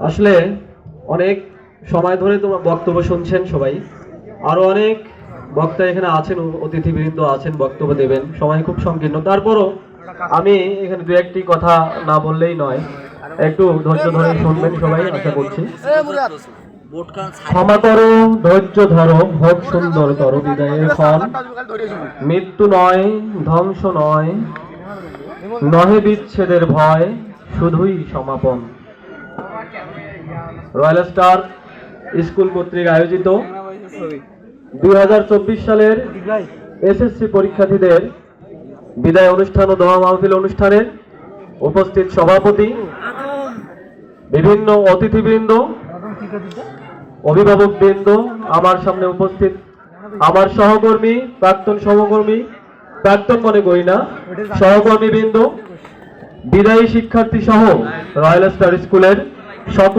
আসলে অনেক সময় ধরে তোমার বক্তব্য শুনছেন সবাই, আরো অনেক বক্তা এখানে আছেন, অতিথিবৃন্দ আছেন, বক্তব্য দেবেন, সময় খুব সংকীর্ণ। তারপরও আমি এখানে দু একটি কথা না বললেই নয়, একটু ধৈর্য ধরে শুনবেন সবাই, আশা করছি। ক্ষমা করো, ধৈর্য ধরো, হোক সুন্দর করো বিদায়ের ক্ষণ, মৃত্যু নয়, ধ্বংস নয়, নহে বিচ্ছেদের ভয়, শুধুই সমাপন। রয়্যাল স্টার স্কুল কর্তৃক আয়োজিত 2024 সালের এসএসসি পরীক্ষার্থীদের বিদায় অনুষ্ঠান ও দোয়া মাহফিল অনুষ্ঠানে উপস্থিত সভাপতি, বিভিন্ন অতিথিবৃন্দ, অভিভাবকবৃন্দ, আমার সামনে উপস্থিত আমার সহকর্মী, প্রাক্তন সহকর্মী, প্রাক্তন মনে করি না, সহকর্মীবৃন্দ, বিদায়ী শিক্ষার্থী সহ রয়্যাল স্টার স্কুলের সকল